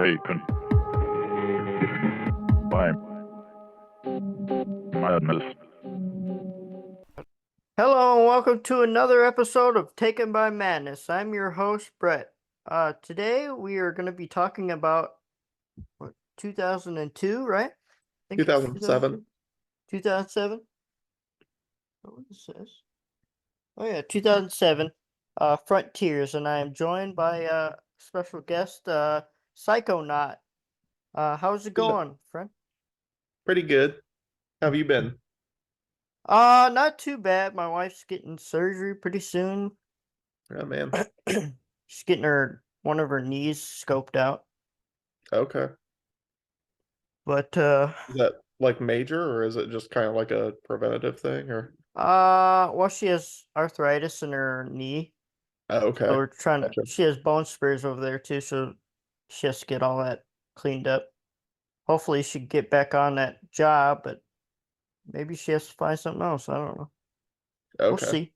taken by madness. Hello and welcome to another episode of Taken by Madness. I'm your host, Brett. Today we are going to be talking about 2002, right? I think it's 2007. 2007. What is this? Oh yeah, 2007. Frontiers, and I am joined by special guest, Psychonaut. How's it Good. going, friend? Pretty good. How have you been? Not too bad. My wife's getting surgery pretty soon. Oh man. She's getting one of her knees scoped out. Okay. But Is that like major or is it just kind of like a preventative thing or? well, she has arthritis in her knee, Oh, so okay. we're trying to. Gotcha. She has bone spurs over there too, so she has to get all that cleaned up. Hopefully, she can get back on that job, but maybe she has to find something else. I don't know. We'll Okay. see.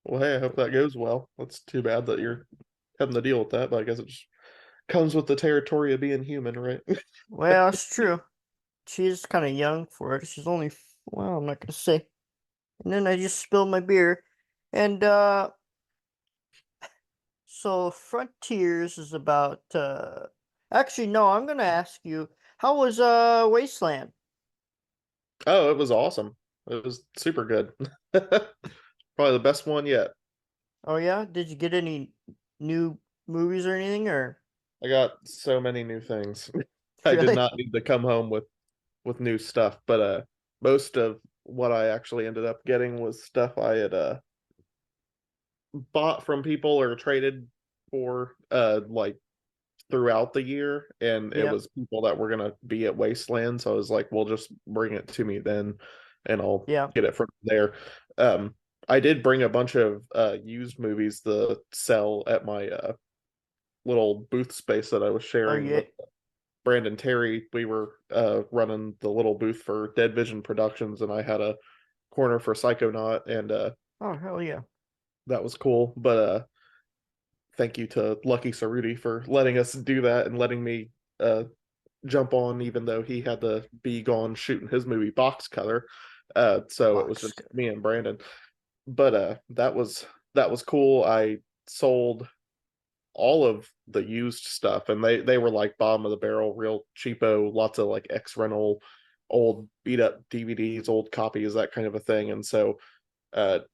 Well, hey, I hope that goes well. That's too bad that you're having to deal with that, but I guess it just comes with the territory of being human, right? Well, it's true. She's kind of young for it. She's only, well, I'm not gonna say. And then I just spilled my beer, and so Frontiers is about actually no, I'm gonna ask you, how was Wasteland? Oh, it was awesome. It was super good. Probably the best one yet. Oh yeah? Did you get any new movies or anything or I got so many new things. I did really? not need to come home with new stuff, but most of what I actually ended up getting was stuff I had bought from people or traded for like throughout the year, and it Yeah. was people that were gonna be at Wasteland, so I was like, well, just bring it to me then and I'll Yeah. get it from there. um I did bring a bunch of used movies to sell at my little booth space that I was Oh sharing yeah. with Brandon Terry. We were running the little booth for Dead Vision Productions, and I had a corner for Psychonaut, and Oh hell yeah. that was cool. But thank you to Lucky Cerruti for letting us do that and letting me uh, jump on, even though he had to be gone shooting his movie Box Cutter. So it was Box. just me and Brandon. But that was cool. I sold all of the used stuff, and they were like bottom of the barrel, real cheapo, lots of like X rental, old beat up DVDs, old copies, that kind of a thing. And so at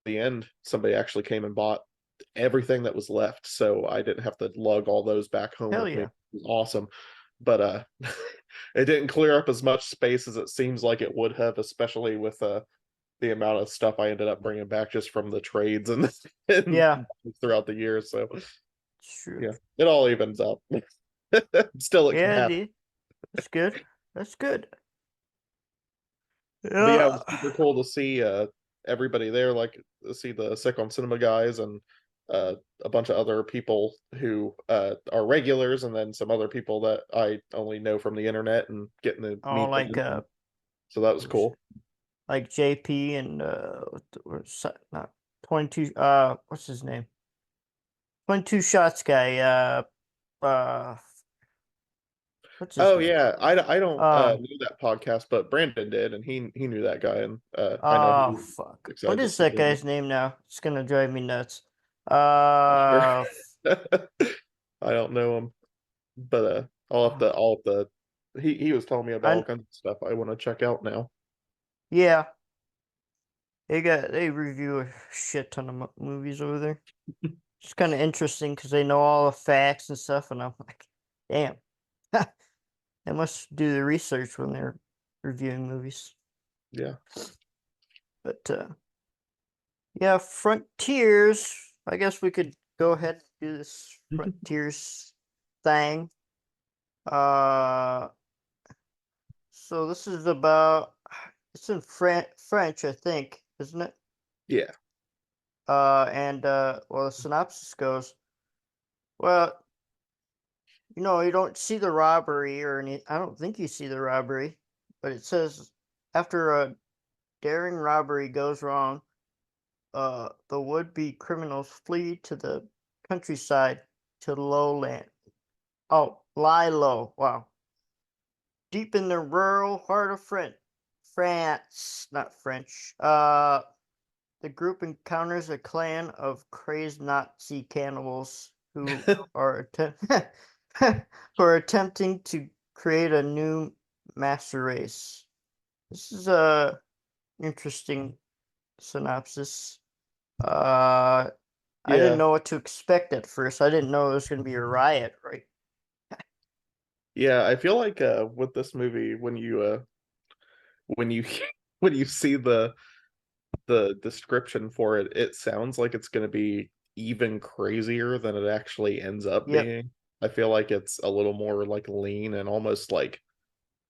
the end, somebody actually came and bought everything that was left, so I didn't have to lug all those back home Hell with me. yeah. It was awesome. But it didn't clear up as much space as it seems like it would have, especially with the amount of stuff I ended up bringing back just from the trades and Yeah. throughout the years. So It's true. yeah, it all evens up. Still, it can Yeah, happen. indeed. That's good. That's good. But yeah, it Yeah. was super cool to see everybody there, like see the Sick on Cinema guys and a bunch of other people who are regulars, and then some other people that I only know from the internet and getting to Oh meet like them. So that was cool. like JP and not 22 what's his name? 22 shots guy. Uh, what's his Oh name? yeah, I don't Um, know that podcast, but Brandon did, and he knew that guy, and I know he oh was fuck. What excited to is see that him. guy's name now? It's gonna drive me nuts. Sure. Uh, I don't know him, but I'll have to. He was telling me about all I kinds of stuff I want to check out now. yeah, they review a shit ton of movies over there. It's kind of interesting because they know all the facts and stuff, and I'm like, damn, they must do the research when they're reviewing movies. Yeah. But yeah, Frontiers. I guess we could go ahead and do this Frontiers thing. Uh, so this is about, it's in French, I think, isn't it? Yeah. And well, the synopsis goes, well, you don't see the robbery or any. I don't think you see the robbery, but it says after a daring robbery goes wrong, the would-be criminals flee to the countryside to the lowland. Oh, lie low. Wow. Deep in the rural heart of France, not French. The group encounters a clan of crazed Nazi cannibals who are who are attempting to create a new master race. This is a interesting synopsis. Uh, I didn't Yeah, know what to expect at first. I didn't know it was going to be a riot, right? yeah. I feel like with this movie, when you when you see the description for it, it sounds like it's going to be even crazier than it actually ends up Yep. being. I feel like it's a little more like lean and almost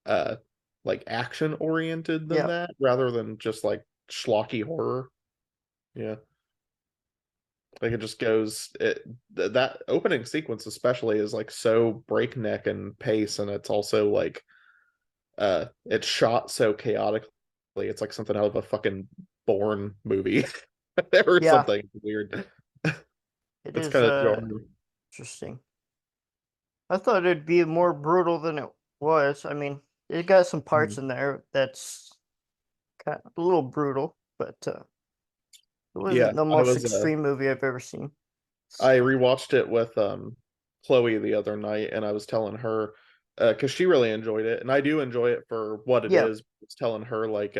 uh like action oriented than Yep. that, rather than just like schlocky horror. Yeah. Like it just goes that opening sequence especially is like so breakneck in pace, and it's also like it's shot so chaotically. It's like something out of a fucking Bourne movie or Yeah. something weird. It It's is kind of jarring. interesting. I thought it'd be more brutal than it was. I mean, it got some parts Mhm. in there that's kind of a little brutal, but it Yeah, wasn't the I most was extreme movie I've ever seen. I rewatched it with Chloe the other night, and I was telling her because she really enjoyed it, and I do enjoy it for what it Yeah. is. I was telling her like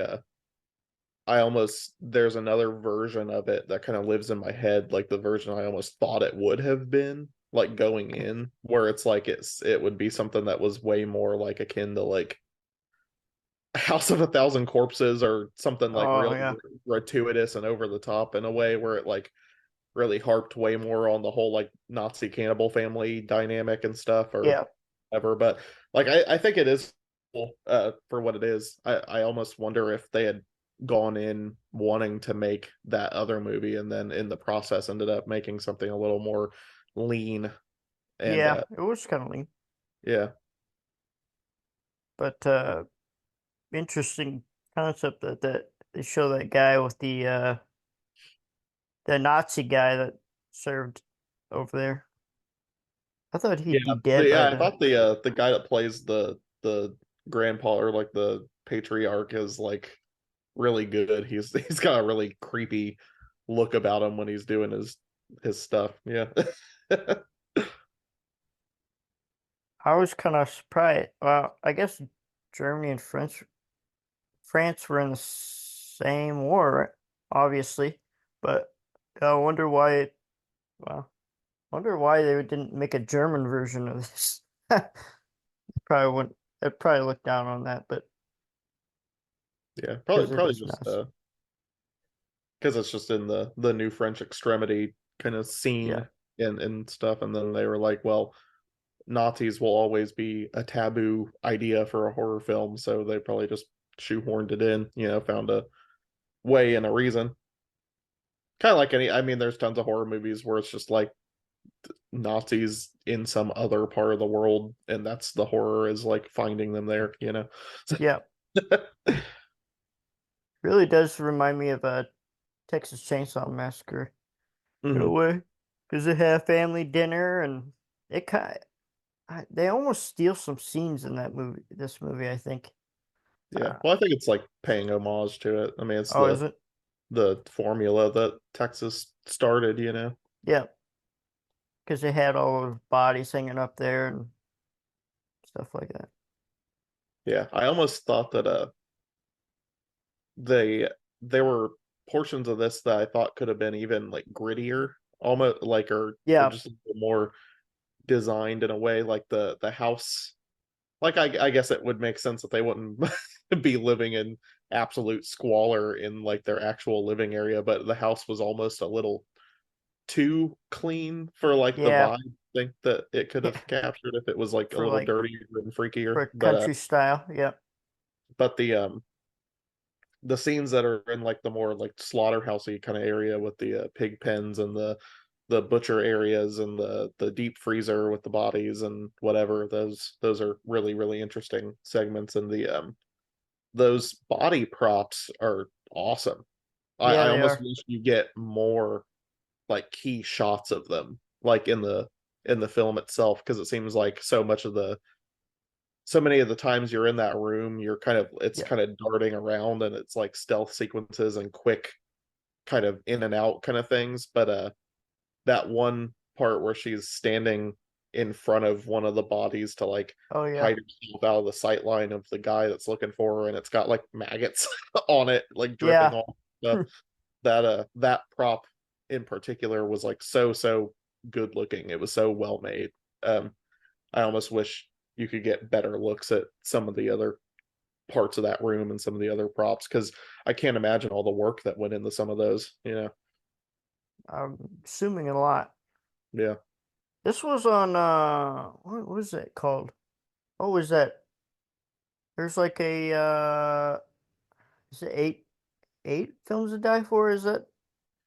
I almost there's another version of it that kind of lives in my head, like the version I almost thought it would have been, like going in, where it's like it would be something that was way more like akin to like House of a Thousand Corpses or something like Oh, really yeah. gratuitous and over the top in a way where it like really harped way more on the whole like Nazi cannibal family dynamic and stuff or Yeah. ever. But like I think it is cool for what it is. I almost wonder if they had gone in wanting to make that other movie and then in the process ended up making something a little more lean and Yeah. It was kind of lean, yeah. but interesting concept that they show that guy with the Nazi guy that served over there. I thought Yeah, he'd be dead by yeah, I then. thought the guy that plays the grandpa or like the patriarch is like really good. He's got a really creepy look about him when he's doing his stuff. Yeah. I was kind of surprised. Well, I guess Germany and France were in the same war, right? Obviously, but I wonder why. Well, wonder why they didn't make a German version of this. Probably wouldn't. I'd probably look down on that, but Yeah, because it probably is just Nazi. because it's just in the new French extremity kind of Yeah, scene and stuff, and then they were like, well, Nazis will always be a taboo idea for a horror film, so they probably just shoehorned it in, found a way and a reason. Kind of like any, I mean, there's tons of horror movies where it's just like Nazis in some other part of the world, and that's the horror is like finding them there. yeah. Really does remind me of a Texas Chainsaw Massacre in a Hmm. way, because they have family dinner and it kind. They almost steal some scenes in that movie. This movie, I think. Yeah. Uh, Well, I think it's like paying homage to it. I mean, it's oh, is it? the formula that Texas started. Yeah, because they had all those bodies hanging up there and stuff like that. Yeah. I almost thought that they there were portions of this that I thought could have been even like grittier, almost like or Yeah, just a little more designed in a way like the house. Like I guess it would make sense that they wouldn't be living in absolute squalor in like their actual living area, but the house was almost a little too clean for like the yeah, vibe I think that it could yeah. have captured if it was like a For little like dirtier and freakier. for But country style. Yeah, the scenes that are in like the more like slaughterhousey kind of area with the pig pens and the butcher areas and the deep freezer with the bodies and whatever, those are really really interesting segments, and the those body props are awesome. I, yeah, I they almost are. wish you get more like key shots of them, like in the in the film itself, because it seems like so many of the times you're in that room, you're kind of it's Yeah. kind of darting around, and it's like stealth sequences and quick kind of in and out kind of things. But that one part where she's standing in front of one of the bodies to like Oh yeah. hide herself out of the sight line of the guy that's looking for her, and it's got like maggots on it, like dripping Yeah. off. That prop in particular was like so good looking. It was so well made. Um, I almost wish you could get better looks at some of the other parts of that room and some of the other props, because I can't imagine all the work that went into some of those. I'm assuming a lot. Yeah, This was on what was it called? What was that? There's like a is it eight films to die for? Is that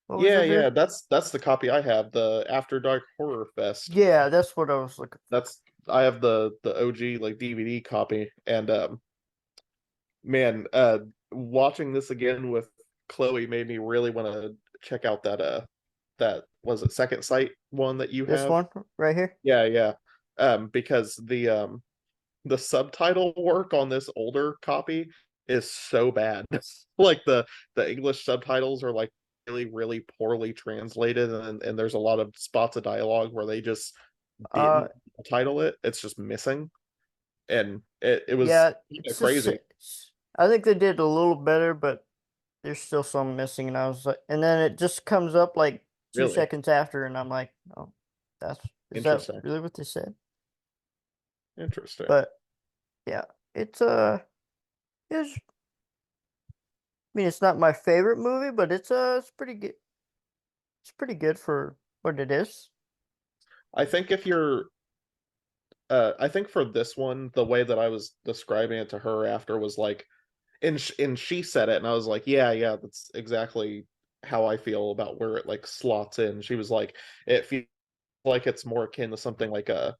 what was it yeah. there? That's the copy I have, the After Dark Horror Fest. Yeah, that's what I was looking for. That's I have the OG like DVD copy, and man, watching this again with Chloe made me really want to check out that was it Second Sight one that you This have. one right here. Yeah. Because the subtitle work on this older copy is so bad. Like the English subtitles are like really poorly translated, and there's a lot of spots of dialogue where they just Uh, didn't title it. It's just missing, and it was yeah, it's just crazy. I think they did a little better, but there's still some missing, and I was like, and then it just comes up like two Really seconds after, and I'm like, oh, that's is that interesting. really what they said? Interesting. But yeah, it's it's. I mean, it's not my favorite movie, but it's pretty good. It's pretty good for what it is. I think if you're I think for this one, the way that I was describing it to her after was like, and she said it, and I was like, yeah, that's exactly how I feel about where it like slots in. She was like, it feels like it's more akin to something like a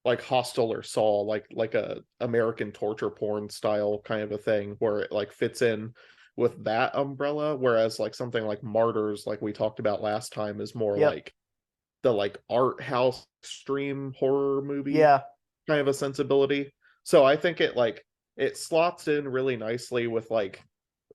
like Hostel or Saw, like a American torture porn style kind of a thing, where it like fits in with that umbrella, whereas like something like Martyrs, like we talked about last time, is more Yep. like the like art house extreme horror movie Yeah. kind of a sensibility. So I think it slots in really nicely with like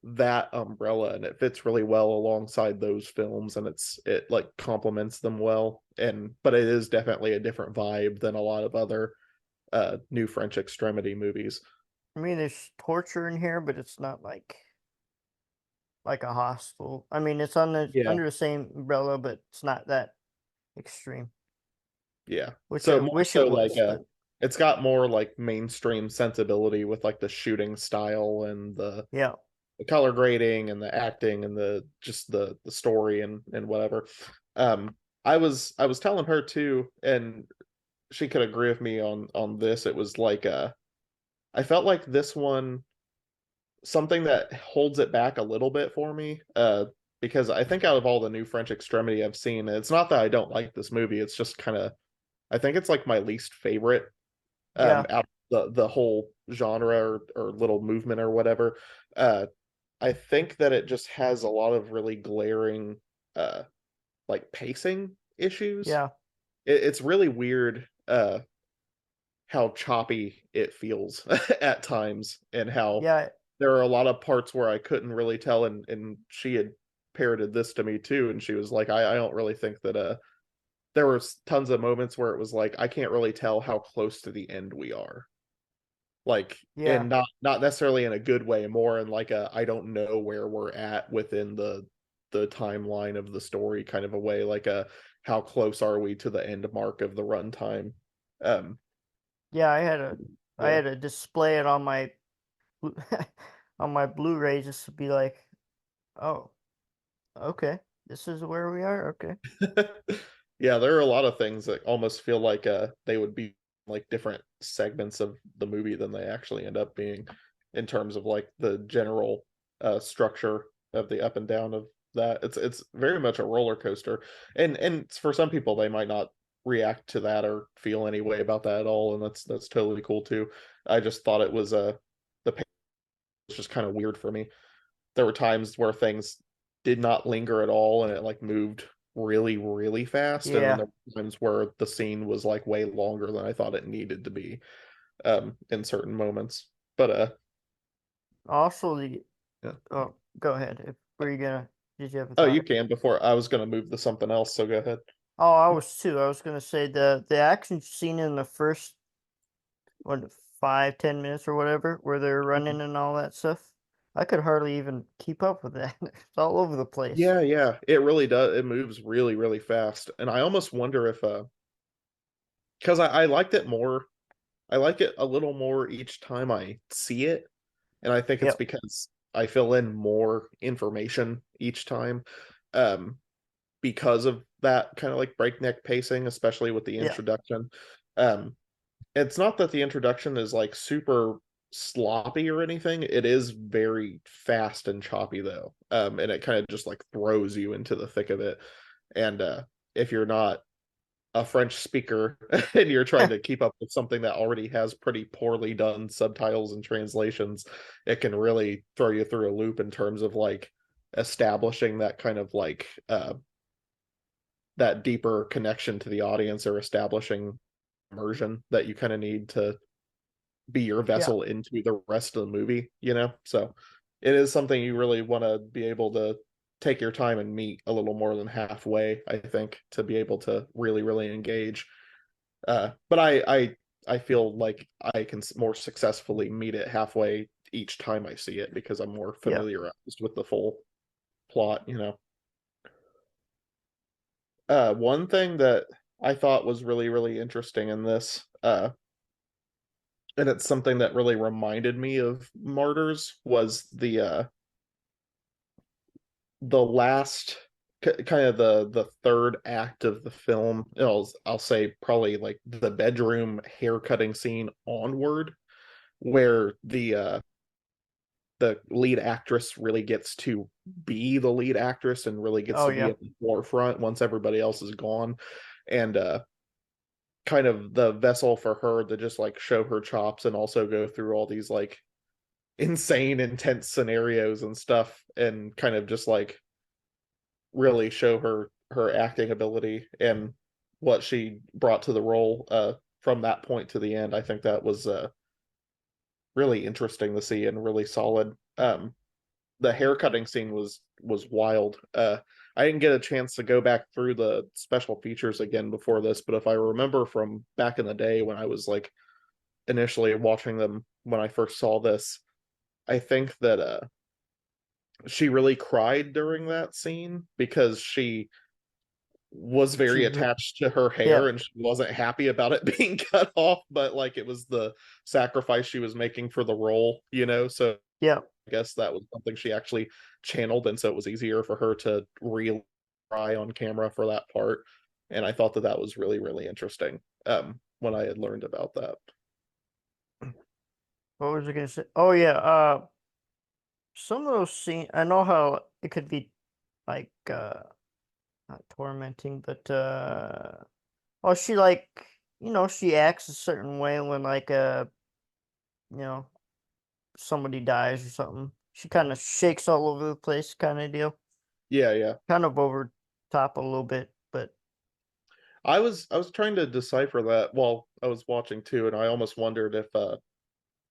that umbrella, and it fits really well alongside those films, and it like complements them well. And but it is definitely a different vibe than a lot of other new French extremity movies. I mean, there's torture in here, but it's not like a hostel. I mean, it's on the Yeah, under the same umbrella, but it's not that extreme, yeah. which I So more wish it so like was, but it's got more like mainstream sensibility with like the shooting style and yeah. the color grading and the acting and the just the story and whatever. Um, I was telling her too, and she could agree with me on this. It was like I felt like this one something that holds it back a little bit for me. Because I think out of all the new French extremity I've seen, it's not that I don't like this movie. It's just kind of I think it's like my least favorite Yeah. out of the whole genre or little movement or whatever. Uh, I think that it just has a lot of really glaring uh like pacing issues. Yeah. It's really weird how choppy it feels at times, and how Yeah. there are a lot of parts where I couldn't really tell, and she had parroted this to me too, and she was like, I don't really think that there was tons of moments where it was like I can't really tell how close to the end we are. Like, Yeah. and not necessarily in a good way, more in like a I don't know where we're at within the timeline of the story kind of a way, like a how close are we to the end mark of the runtime. um Yeah. I yeah. had to display it on my on my Blu-ray just to be like, oh, okay, this is where we are. Okay. Yeah, there are a lot of things that almost feel like they would be like different segments of the movie than they actually end up being, in terms of like the general structure of the up and down of that. It's very much a roller coaster. And for some people they might not react to that or feel any way about that at all, and that's totally cool too. I just thought it was the pace was just kind of weird for me. There were times where things did not linger at all, and it like moved really, really fast, and then Yeah. there were times where the scene was like way longer than I thought it needed to be in certain moments. But Also, the yeah. oh, go ahead. If were you gonna? Did you have a Oh, thought? you can before I was gonna move to something else, so go ahead. Oh, I was too. I was gonna say the action scene in the first what 5-10 minutes or whatever, where they're running and all that stuff. I could hardly even keep up with that. It's all over the place. Yeah, yeah, it really does. It moves really, really fast, and I almost wonder if because I liked it more. I like it a little more each time I see it, and I think it's Yep. because I fill in more information each time, um, because of that kind of like breakneck pacing, especially with the Yeah. introduction. Um, it's not that the introduction is like super sloppy or anything. It is very fast and choppy though, and it kind of just like throws you into the thick of it. And if you're not a French speaker and you're trying to keep up with something that already has pretty poorly done subtitles and translations, it can really throw you through a loop in terms of like establishing that kind of like that deeper connection to the audience or establishing immersion that you kind of need to be your Yeah. vessel into the rest of the movie, you know? So it is something you really want to be able to take your time and meet a little more than halfway, I think, to be able to really, really engage. But I feel like I can more successfully meet it halfway each time I see it because I'm more Yeah. familiarized with the full plot, you know. One thing that I thought was really, really interesting in this, and it's something that really reminded me of Martyrs, was the last kind of the third act of the film. I'll say probably like the bedroom haircutting scene onward, where the lead actress really gets to be the lead actress and really gets Oh to be yeah. at the forefront once everybody else is gone, and kind of the vessel for her to just like show her chops and also go through all these like insane intense scenarios and stuff and kind of just like really show her acting ability and what she brought to the role from that point to the end. I think that was really interesting to see and really solid. The haircutting scene was wild. I didn't get a chance to go back through the special features again before this, but if I remember from back in the day when I was like initially watching them when I first saw this, I think that she really cried during that scene because she was She. very attached to her Yeah. hair and she wasn't happy about it being cut off, but like it was the sacrifice she was making for the role, you know? So Yeah. I guess that was something she actually channeled, and so it was easier for her to really cry on camera for that part. And I thought that that was really, really interesting when I had learned about that. What was I gonna say? Oh yeah. Some of those scenes. I know how it could be like not tormenting, but oh, she like she acts a certain way when like you know somebody dies or something. She kind of shakes all over the place, kind of deal. Yeah, yeah. Kind of over top a little bit, but I was trying to decipher that while I was watching too, and I almost wondered if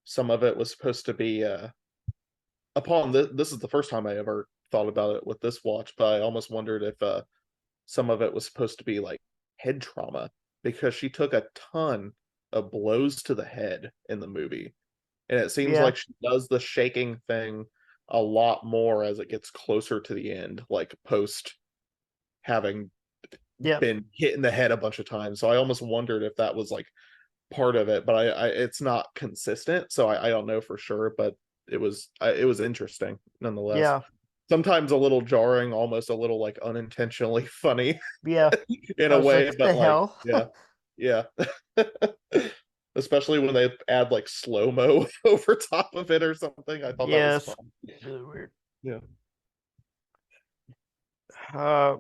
some of it was supposed to be upon this is the first time I ever thought about it with this watch, but I almost wondered if some of it was supposed to be like head trauma because she took a ton of blows to the head in the movie. And it seems yeah, like she does the shaking thing a lot more as it gets closer to the end, like post having yeah, been hit in the head a bunch of times. So I almost wondered if that was like part of it, but I it's not consistent, so I don't know for sure. But it was interesting nonetheless. yeah, Sometimes a little jarring, almost a little like unintentionally funny yeah. in I a was like, way, what the but like hell? yeah, yeah. Especially when they add like slow mo over top of it or something. I thought that was Yes, fun. really weird. Yeah. Uh,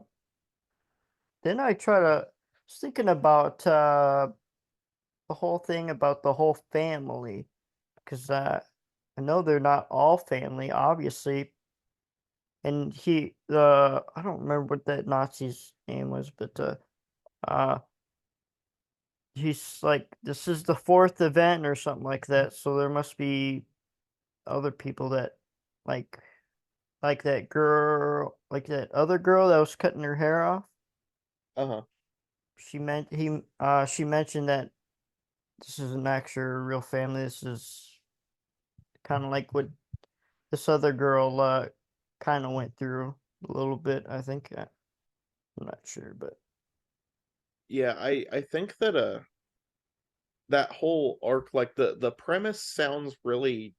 then I try to was thinking about the whole thing about the whole family because I know they're not all family, obviously, and the I don't remember what that Nazi's name was, but uh he's like, this is the fourth event or something like that, so there must be other people that like that girl, like that other girl that was cutting her hair off. Uh-huh. She mentioned that this isn't actually a real family. This is kind of like what this other girl kind of went through a little bit, I think. I'm not sure, but Yeah, I think that that whole arc, like the premise sounds really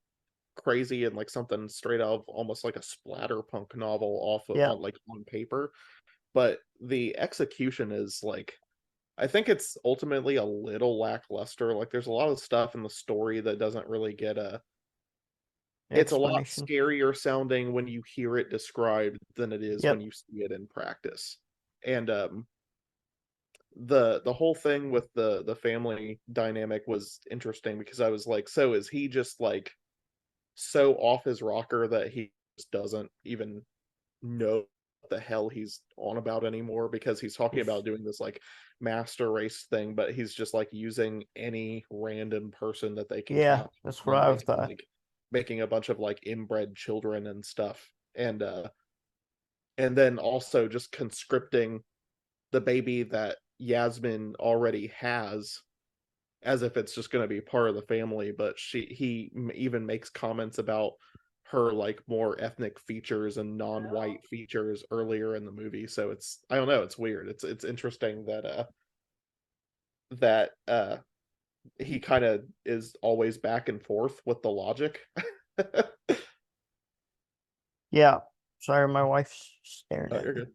crazy and like something straight out of almost like a splatterpunk novel off of yeah, on like on paper, but the execution is like I think it's ultimately a little lackluster. Like there's a lot of stuff in the story that doesn't really get a it's a lot explanation. scarier sounding when you hear it described than it is when Yep. you see it in practice. And the whole thing with the family dynamic was interesting because I was like, so is he just like so off his rocker that he just doesn't even know what the hell he's on about anymore because he's talking He's about doing this like master race thing, but he's just like using any random person that they can yeah, capture that's what and I making thought. like making a bunch of like inbred children and stuff. And then also just conscripting the baby that Yasmin already has as if it's just going to be part of the family, but even makes comments about her like more ethnic features and non-white features earlier in the movie. So it's I don't know, it's weird. It's interesting that he kind of is always back and forth with the logic. Yeah. Sorry, my wife's staring Oh, at you're me. good.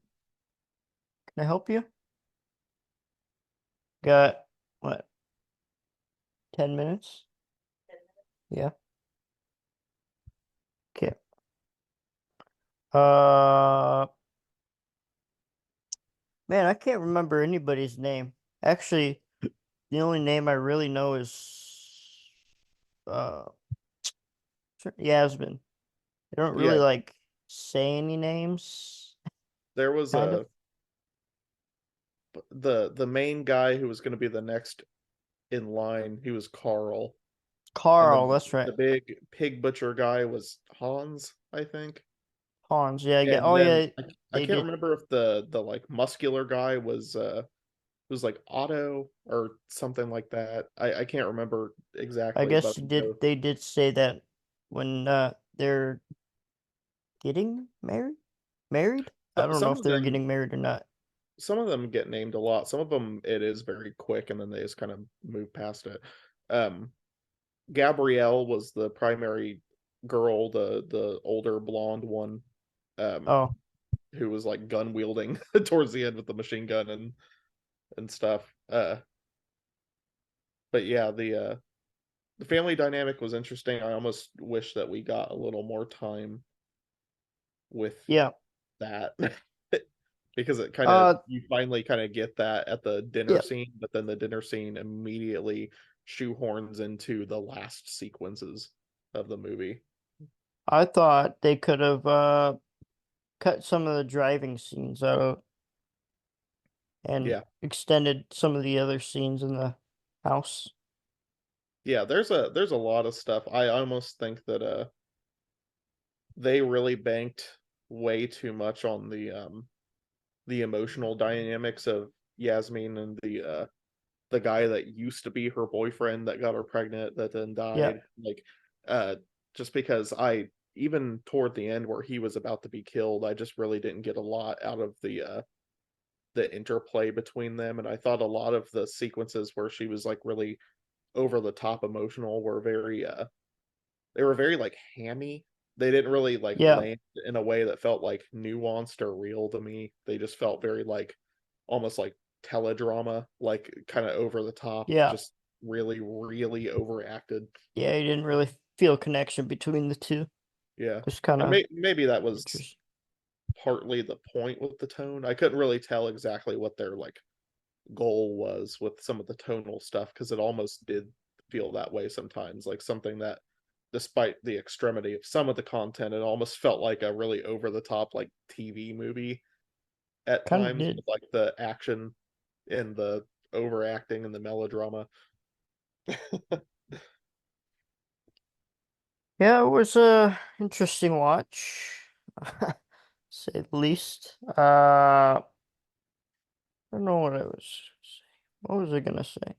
Can I help you? Got what, 10 minutes? Yeah. Okay. Uh, man, I can't remember anybody's name. Actually, the only name I really know is uh Yasmin. They don't really Yeah, like say any names, there was kind of. a the main guy who was going to be the next in line. He was Carl, and Carl, then that's right. the big pig butcher guy was Hans, I think. Hans, yeah, yeah. And Oh then yeah, I they can't did. remember if the like muscular guy was like Otto or something like that. I can't remember I exactly, guess but he did. They did say that when they're getting married. Married? I don't know some if of they're them getting married or not. get named a lot. Some of them it is very quick, and then they just kind of move past it. Um, Gabrielle was the primary girl, the older blonde one, um, Oh, who was like gun wielding towards the end with the machine gun and stuff. But yeah, the family dynamic was interesting. I almost wish that we got a little more time with yeah. that because it kind of Uh, you finally kind of get that at the dinner yeah. scene, but then the dinner scene immediately shoehorns into the last sequences of the movie. I thought they could have cut some of the driving scenes out and Yeah. extended some of the other scenes in the house. Yeah, there's a lot of stuff. I almost think that they really banked way too much on the emotional dynamics of Yasmin and the guy that used to be her boyfriend that got her pregnant that then Yeah. died. Like uh just because I even toward the end where he was about to be killed, I just really didn't get a lot out of the interplay between them. And I thought a lot of the sequences where she was like really over the top emotional were very they were very like hammy. They didn't really like Yeah. land in a way that felt like nuanced or real to me. They just felt very like almost like teledrama, like kind of over the top, Yeah. just really, really overacted. Yeah. You didn't really feel a connection between the two. Yeah. Just kind And of maybe that was interesting. partly the point with the tone. I couldn't really tell exactly what their like goal was with some of the tonal stuff because it almost did feel that way sometimes, like something that despite the extremity of some of the content, it almost felt like a really over the top like TV movie at Kind of times did. with like the action and the overacting and the melodrama. Yeah, it was a interesting watch, say the least. I don't know what I was saying. What was I gonna say?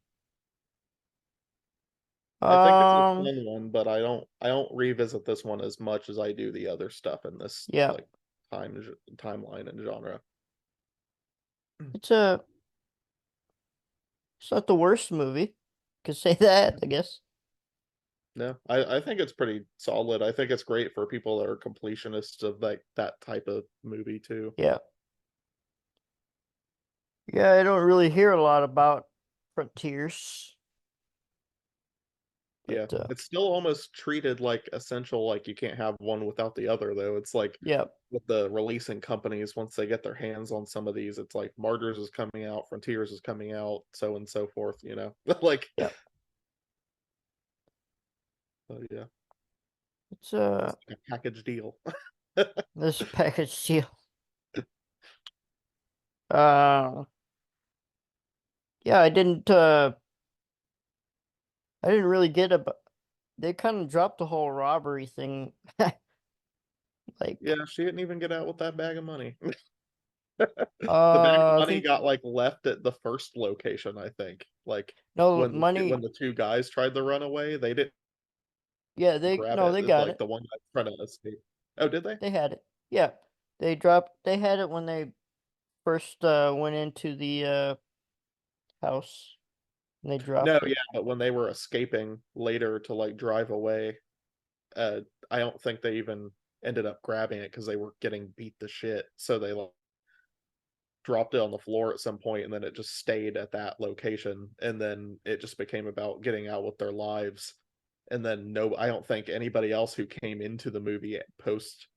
I think it's a Um, fun one, but I don't revisit this one as much as I do the other stuff in this yeah, like timeline and genre. it's a it's not the worst movie. Could say that, I guess. No, I think it's pretty solid. I think it's great for people that are completionists of like that type of movie too. Yeah. Yeah, I don't really hear a lot about Frontiers, but Yeah, it's still almost treated like essential, like you can't have one without the other, though. It's like yeah, with the releasing companies, once they get their hands on some of these, it's like Martyrs is coming out, Frontiers is coming out, so and so forth, you know? Like, yeah. yeah, It's it's like a package deal. this package deal. Uh, yeah, I didn't really get about. They kind of dropped the whole robbery thing. Like, Yeah, she didn't even get out with that bag of money. The bag of I money think got like left at the first location, I think. Like no when money. the two guys tried to run away, they didn't Yeah, grab no, it. they It's got like it. the one guy trying to escape. Oh, did they? They had it. Yeah, they had it when they first went into the house and they No, dropped yeah, it. but when they were escaping later to like drive away, uh, I don't think they even ended up grabbing it because they were getting beat to shit. So they like dropped it on the floor at some point, and then it just stayed at that location, and then it just became about getting out with their lives. And then no, I don't think anybody else who came into the movie post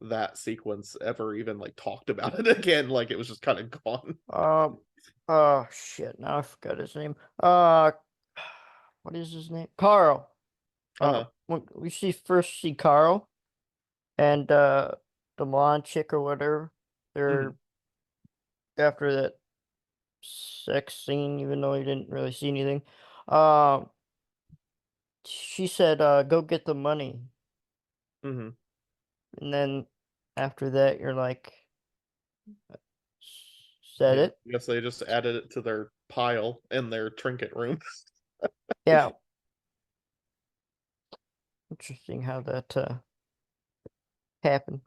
that sequence ever even like talked about it again. Like it was just kind of gone. Uh, oh shit! Now I forgot his name. Uh, what is his name? Carl. Uh-huh. When we see Carl and the blonde chick or whatever, Hmm. they're after that sex scene, even though you didn't really see anything. Um, she said, "Go get the money," Hmm. and then after that, you're like, "Said Yeah. it?" I guess they just added it to their pile in their trinket room. Yeah. Interesting how that happened.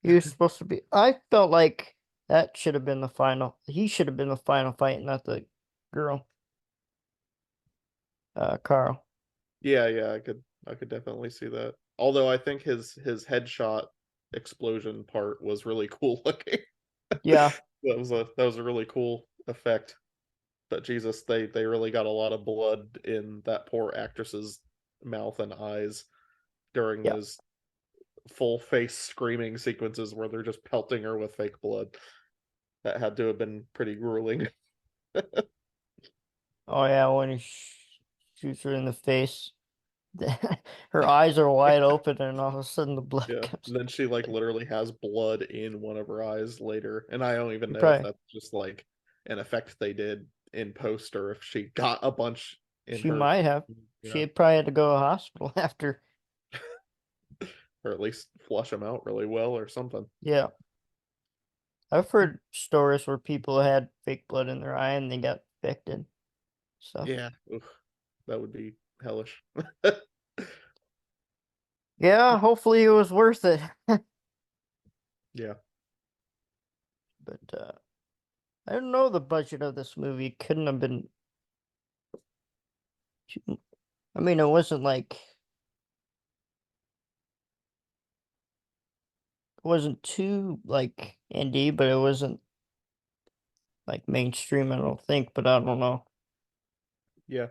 He was supposed to be. I felt like that should have been the final. He should have been the final fight, not the girl, Carl. Yeah, yeah, I could definitely see that. Although I think his headshot explosion part was really cool looking. Yeah, That was a really cool effect. But Jesus, they really got a lot of blood in that poor actress's mouth and eyes during yeah. those full face screaming sequences where they're just pelting her with fake blood. That had to have been pretty grueling. Oh yeah, when he shoots her in the face, her eyes are wide open, and all of a sudden the blood Yeah. comes. And then she like literally has blood in one of her eyes later. And I don't even She know if probably, that's just like an effect they did in post or if she got a bunch in she her, might have. you She know, had probably had to go to hospital after. or at least flush them out really well or something. Yeah, I've heard stories where people had fake blood in their eye and they got infected. Stuff. Yeah. Oof, that would be hellish. Yeah, hopefully it was worth it. Yeah. But I don't know the budget of this movie. Couldn't have been too, I mean, it wasn't like it wasn't too like indie, but it wasn't like mainstream, I don't think, but I don't know. Yeah.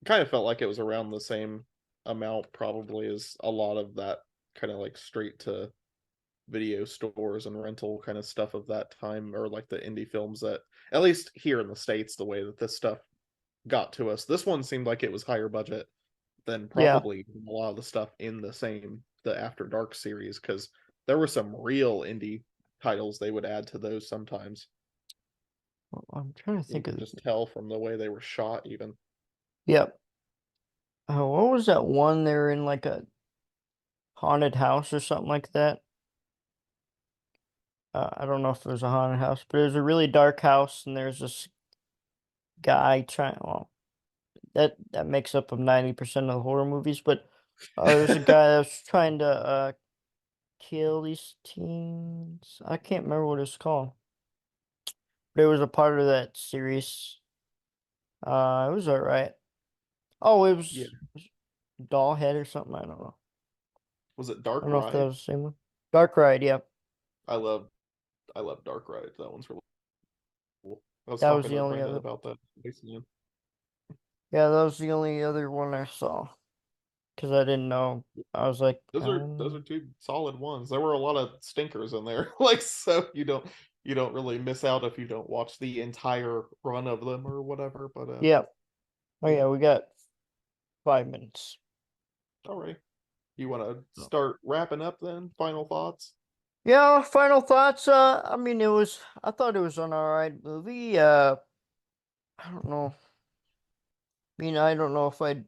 Kind of felt like it was around the same amount probably as a lot of that kind of like straight to video stores and rental kind of stuff of that time, or like the indie films that at least here in the States, the way that this stuff got to us. This one seemed like it was higher budget than Yeah. probably a lot of the stuff in the After Dark series, because there were some real indie titles they would add to those sometimes. I'm trying to You think could of. just tell from the way they were shot, even. Yep. What was that one? They were in like a haunted house or something like that. I don't know if it was a haunted house, but it was a really dark house, and there's this guy trying. Well, that makes up of 90% of the horror movies, but there's a guy that was trying to kill these teens. I can't remember what it's called, but it was a part of that series. It was alright. Oh, it Yeah. was Doll Head or something. I don't know. Was it I Dark don't know if that Ride? was the same one. Dark Ride, yeah. I love I love Dark Ride. That one's really cool. I was That was talking the to only Brendan other. about that recently. Yeah, that was the only other one I saw because I didn't know. I was like, Those are two solid ones. There were a lot of stinkers in there. Like, so you don't really miss out if you don't watch the entire run of them or whatever. But yeah. Oh yeah. yeah, we got 5 minutes. All right. You want to So. start wrapping up then? Final thoughts? Yeah, final thoughts. I mean, I thought it was an alright movie. I don't know. I mean, I don't know if I'd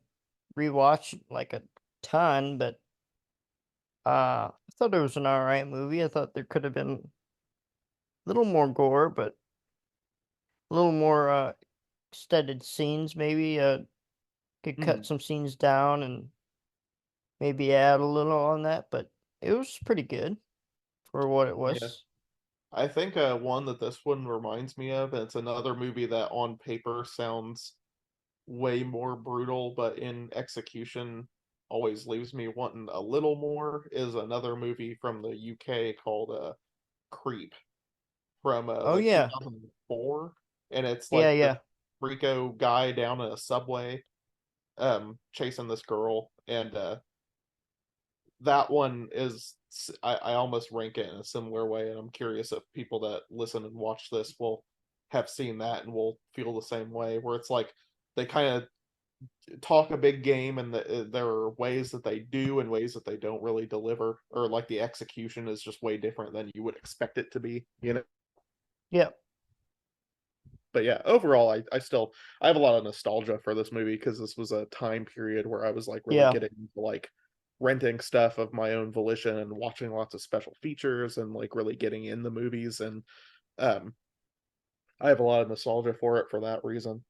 rewatch it like a ton, but I thought it was an alright movie. I thought there could have been a little more gore, but a little more extended scenes. Maybe could cut Mhm. some scenes down and maybe add a little on that. But it was pretty good for what it Yeah. was. I think one that this one reminds me of, and it's another movie that on paper sounds way more brutal, but in execution always leaves me wanting a little more, is another movie from the UK called Creep from Oh like yeah, 2004, and it's yeah, like this yeah, Rico guy down in a subway chasing this girl, and that one is I almost rank it in a similar way, and I'm curious if people that listen and watch this will have seen that and will feel the same way, where it's like they kind of talk a big game, and there are ways that they do and ways that they don't really deliver, or like the execution is just way different than you would expect it to be, you know. yeah, But yeah, overall, I still I have a lot of nostalgia for this movie because this was a time period where I was like really yeah. getting into like renting stuff of my own volition and watching lots of special features and like really getting in the movies, and um I have a lot of nostalgia for it for that reason.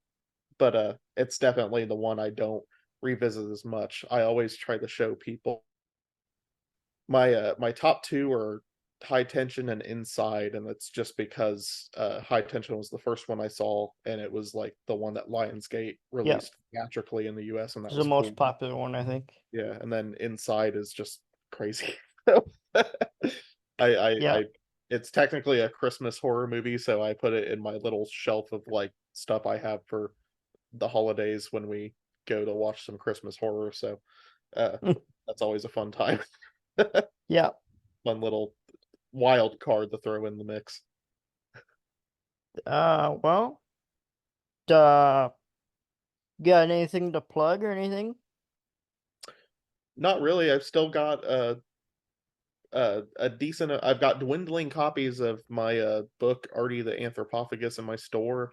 But it's definitely the one I don't revisit as much. I always try to show people my top two are High Tension and Inside, and it's just because High Tension was the first one I saw, and it was like the one that Lionsgate Yeah, released theatrically in the US, and that it's the was cool. most popular one, I think. Yeah, and then Inside is just crazy. So, I Yeah. it's technically a Christmas horror movie, so I put it in my little shelf of like stuff I have for the holidays when we go to watch some Christmas horror. So uh, that's always a fun time. Yeah. Fun little wild card to throw in the mix. Well, uh, got anything to plug or anything? Not really. I've still got a decent. I've got dwindling copies of my book Artie the Anthropophagus in my store,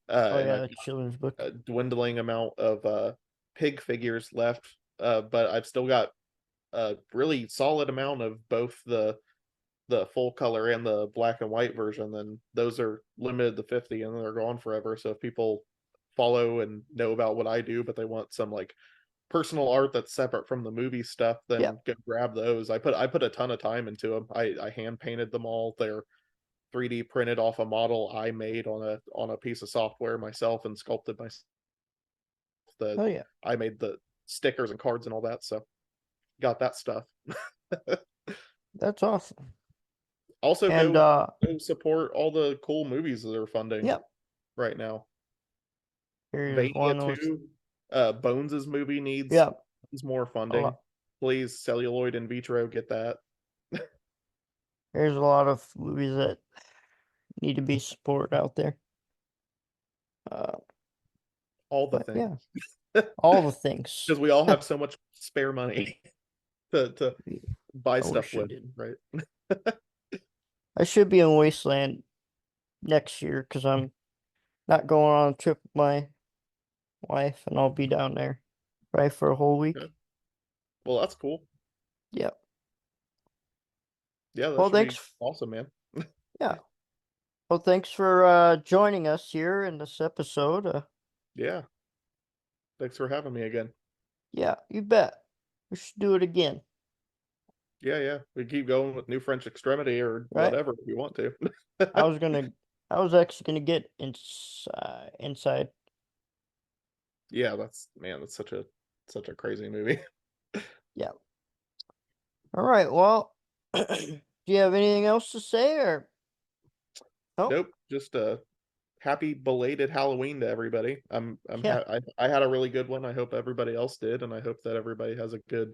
Oh and yeah, I've the children's book. got a dwindling amount of pig figures left. But I've still got a really solid amount of both the full color and the black and white version. And those are limited to 50, and they're gone forever. So if people follow and know about what I do, but they want some like personal art that's separate from the movie stuff, Yeah. then go grab those. I put a ton of time into them. I hand painted them all. They're 3D printed off a model I made on a piece of software myself and sculpted myself. The Oh yeah. I made the stickers and cards and all that. So got that stuff. That's awesome. Also, And go support all the cool movies that are funding yeah, right now. here's Vania one with 2, Bones's movie yeah, needs more a funding. lot. Please, Celluloid in Vitro, get that. There's a lot of movies that need to be supported out there. Uh, All the but things. yeah. All the things. Because we all have so much spare money to buy I stuff wish I with, did. right? I should be in Wasteland next year because I'm not going on a trip with my wife, and I'll be down there probably for a whole week. Okay. Well, that's cool. Yeah. Yeah, that Well, should be thanks. awesome, man. Yeah. Well, thanks for joining us here in this episode. Yeah. Thanks for having me again. Yeah, you bet. We should do it again, Yeah, yeah. We keep going with New French Extremity or right? whatever if you want to. I was gonna, I was actually gonna get inside. Yeah, that's man, that's such a crazy movie. Yeah. All right. Well, do you have anything else to say or no? Nope, just happy belated Halloween to everybody. Yeah. I had a really good one. I hope everybody else did, and I hope that everybody has a good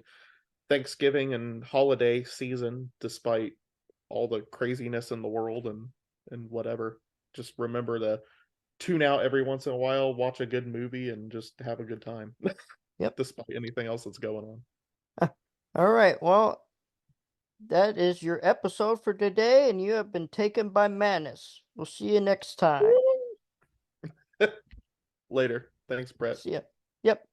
Thanksgiving and holiday season despite all the craziness in the world and whatever. Just remember to tune out every once in a while, watch a good movie, and just have a good time, Yep. despite anything else that's going on. All right. Well, that is your episode for today, and you have been taken by madness. We'll see you next time. Later. Thanks, Brett. See ya. Yep.